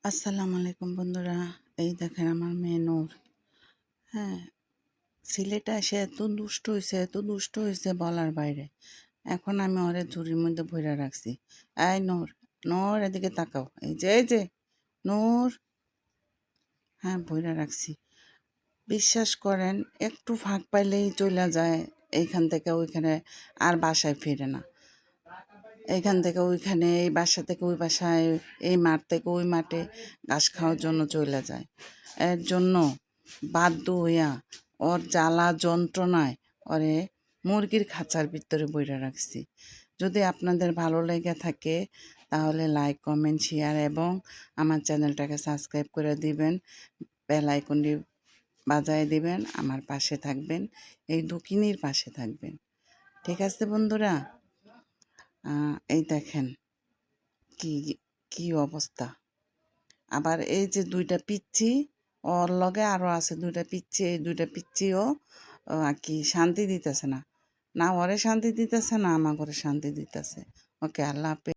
আসসালামু আলাইকুম বন্ধুরা। এই দেখেন আমার মেয়ে নূর। হ্যাঁ, সিলেটে এসে এত দুষ্ট হয়েছে বলার বাইরে। এখন আমি ওরে ঝুড়ির মধ্যে ভইরা রাখছি। এই নূর, নূর এদিকে তাকাও। এই যে নূর। হ্যাঁ, ভইরা রাখছি। বিশ্বাস করেন, একটু ফাঁক পাইলেই চইলা যায় এইখান থেকে ওইখানে, আর বাসায় ফিরে না। এইখান থেকে ওইখানে, এই বাসা থেকে ওই বাসায়, এই মাঠ থেকে ওই মাঠে ঘাস খাওয়ার জন্য চলে যায়। এর জন্য বাধ্য হইয়া ওর জ্বালা যন্ত্রণায় ওরে মুরগির খাঁচার ভিতরে বইরা রাখছি। যদি আপনাদের ভালো লেগে থাকে তাহলে লাইক, কমেন্ট, শেয়ার এবং আমার চ্যানেলটাকে সাবস্ক্রাইব করে দিবেন, বেল আইকনটি বাজায় দিবেন, আমার পাশে থাকবেন, এই দুঃখিনীর পাশে থাকবেন। ঠিক আছে বন্ধুরা? এই দেখেন কি কি অবস্থা। আবার এই যে দুইটা পিচ্ছি, ওর লগে আরও আছে দুইটা পিচ্ছি। এই দুইটা পিচ্ছিও আর কি শান্তি দিতেছে না, না ওরে শান্তি দিতেছে না আমার ঘরে শান্তি দিতেছে। ওকে, আল্লাহ হাফেজ।